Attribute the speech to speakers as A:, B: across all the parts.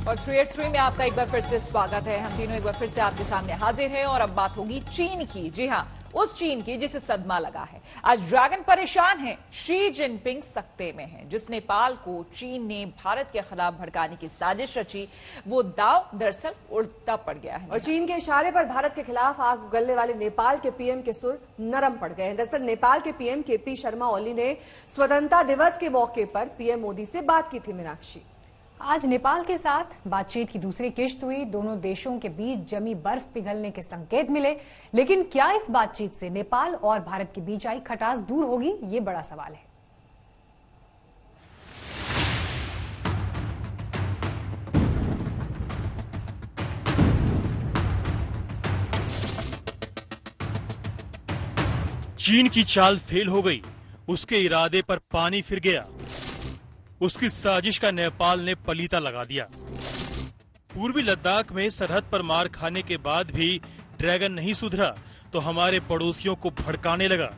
A: और 383 में आपका एक बार फिर से स्वागत है। हम तीनों एक बार फिर से आपके सामने हाजिर हैं और अब बात होगी चीन की। जी हां, उस चीन की जिसे सदमा लगा है। आज ड्रैगन परेशान है, शी जिनपिंग सकते में है। जिस नेपाल को चीन ने भारत के खिलाफ भड़काने की साजिश रची, वो दांव दरअसल उल्टा पड़ गया है।
B: और चीन के इशारे पर भारत के खिलाफ आग उगलने वाले नेपाल के पीएम के सुर नरम पड़ गए हैं। दरअसल नेपाल के पीएम केपी शर्मा ओली ने स्वतंत्रता दिवस के मौके पर पीएम मोदी से बात की थी। मीनाक्षी,
C: आज नेपाल के साथ बातचीत की दूसरी किश्त हुई। दोनों देशों के बीच जमी बर्फ पिघलने के संकेत मिले, लेकिन क्या इस बातचीत से नेपाल और भारत के बीच आई खटास दूर होगी, ये बड़ा सवाल है।
D: चीन की चाल फेल हो गई, उसके इरादे पर पानी फिर गया। उसकी साजिश का नेपाल ने पलीता लगा दिया। पूर्वी लद्दाख में सरहद पर मार खाने के बाद भी ड्रैगन नहीं सुधरा तो हमारे पड़ोसियों को भड़काने लगा।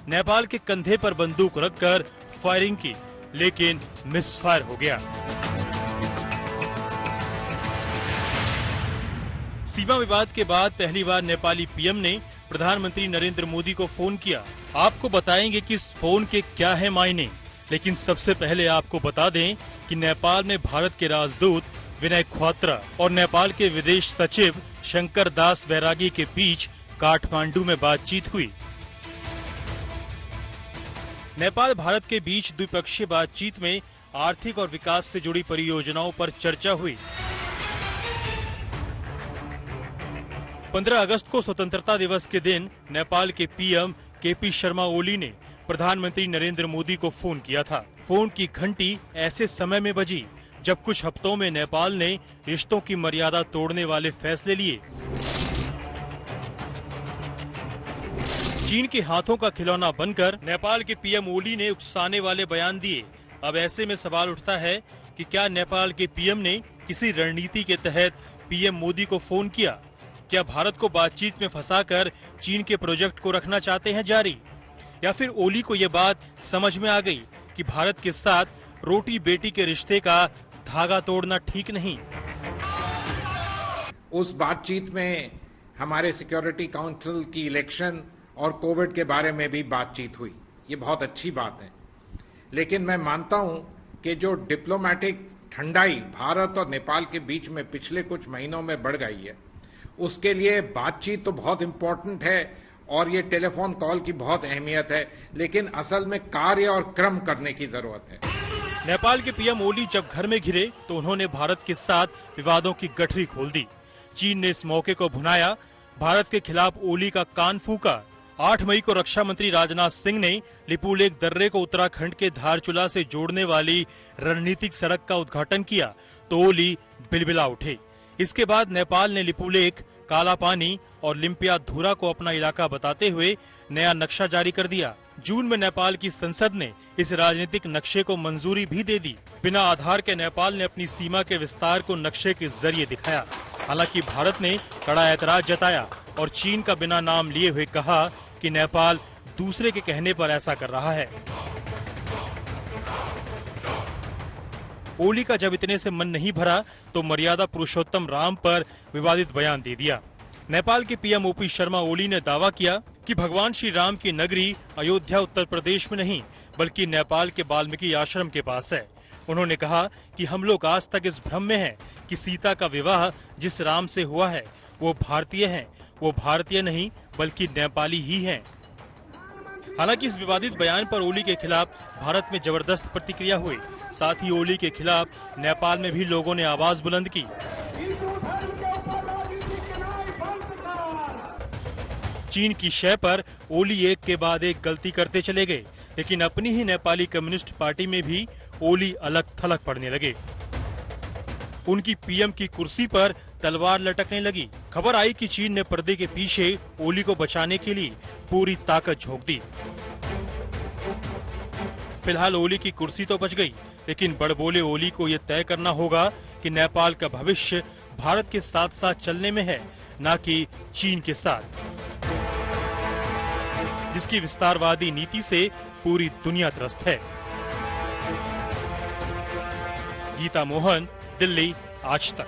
D: नेपाल के कंधे पर बंदूक रखकर फायरिंग की, लेकिन मिसफायर हो गया। सीमा विवाद के बाद पहली बार नेपाली पीएम ने प्रधानमंत्री नरेंद्र मोदी को फोन किया। आपको बताएंगे कि इस फोन के क्या है मायने, लेकिन सबसे पहले आपको बता दें कि नेपाल में भारत के राजदूत विनय ख्वात्रा और नेपाल के विदेश सचिव शंकर दास बैरागी के बीच काठमांडू में बातचीत हुई। नेपाल भारत के बीच द्विपक्षीय बातचीत में आर्थिक और विकास से जुड़ी परियोजनाओं पर चर्चा हुई। 15 अगस्त को स्वतंत्रता दिवस के दिन नेपाल के पीएम केपी शर्मा ओली ने प्रधानमंत्री नरेंद्र मोदी को फोन किया था। फोन की घंटी ऐसे समय में बजी जब कुछ हफ्तों में नेपाल ने रिश्तों की मर्यादा तोड़ने वाले फैसले लिए। चीन के हाथों का खिलौना बनकर नेपाल के पीएम ओली ने उकसाने वाले बयान दिए। अब ऐसे में सवाल उठता है कि क्या नेपाल के पीएम ने किसी रणनीति के तहत पीएम मोदी को फोन किया? क्या भारत को बातचीत में फंसाकर चीन के प्रोजेक्ट को रखना चाहते हैं जारी, या फिर ओली को ये बात समझ में आ गई कि भारत के साथ रोटी बेटी के रिश्ते का धागा तोड़ना ठीक नहीं?
E: उस बातचीत में हमारे सिक्योरिटी काउंसिल की इलेक्शन और कोविड के बारे में भी बातचीत हुई। ये बहुत अच्छी बात है, लेकिन मैं मानता हूं कि जो डिप्लोमेटिक ठंडाई भारत और नेपाल के बीच में पिछले कुछ महीनों में बढ़ गई है, उसके लिए बातचीत तो बहुत इम्पोर्टेंट है और ये टेलीफोन कॉल की बहुत अहमियत है, लेकिन असल में कार्य और क्रम करने की जरूरत है।
D: नेपाल के पीएम ओली जब घर में घिरे तो उन्होंने भारत के साथ विवादों की गठरी खोल दी। चीन ने इस मौके को भुनाया, भारत के खिलाफ ओली का कान फूका। 8 मई को रक्षा मंत्री राजनाथ सिंह ने लिपुलेख दर्रे को उत्तराखंड के धारचूला से जोड़ने वाली रणनीतिक सड़क का उद्घाटन किया तो ओली बिलबिला उठे। इसके बाद नेपाल ने लिपुलेख, काला पानी और लिम्पियाधुरा को अपना इलाका बताते हुए नया नक्शा जारी कर दिया। जून में नेपाल की संसद ने इस राजनीतिक नक्शे को मंजूरी भी दे दी। बिना आधार के नेपाल ने अपनी सीमा के विस्तार को नक्शे के जरिए दिखाया। हालांकि भारत ने कड़ा ऐतराज जताया और चीन का बिना नाम लिए हुए कहा कि नेपाल दूसरे के कहने पर ऐसा कर रहा है। ओली का जब इतने से मन नहीं भरा तो मर्यादा पुरुषोत्तम राम पर विवादित बयान दे दिया। नेपाल के पीएम ओपी शर्मा ओली ने दावा किया कि भगवान श्री राम की नगरी अयोध्या उत्तर प्रदेश में नहीं बल्कि नेपाल के वाल्मीकि आश्रम के पास है। उन्होंने कहा कि हम लोग आज तक इस भ्रम में हैं कि सीता का विवाह जिस राम से हुआ है वो भारतीय हैं। वो भारतीय नहीं बल्कि नेपाली ही हैं। हालांकि इस विवादित बयान पर ओली के खिलाफ भारत में जबरदस्त प्रतिक्रिया हुई। साथ ही ओली के खिलाफ नेपाल में भी लोगों ने आवाज बुलंद की। चीन की शय पर ओली एक के बाद एक गलती करते चले गए, लेकिन अपनी ही नेपाली कम्युनिस्ट पार्टी में भी ओली अलग थलग पड़ने लगे। उनकी पीएम की कुर्सी पर तलवार लटकने लगी। खबर आई कि चीन ने पर्दे के पीछे ओली को बचाने के लिए पूरी ताकत झोंक दी। फिलहाल ओली की कुर्सी तो बच गई, लेकिन बड़बोले ओली को यह तय करना होगा कि नेपाल का भविष्य भारत के साथ साथ चलने में है, न कि चीन के साथ, जिसकी विस्तारवादी नीति से पूरी दुनिया त्रस्त है। गीता मोहन, दिल्ली, आज तक।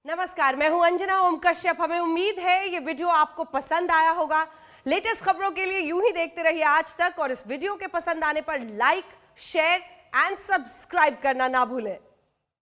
F: नमस्कार, मैं हूं अंजना ओम कश्यप। हमें उम्मीद है ये वीडियो आपको पसंद आया होगा। लेटेस्ट खबरों के लिए यूं ही देखते रहिए आज तक, और इस वीडियो के पसंद आने पर लाइक, शेयर एंड सब्सक्राइब करना ना भूलें।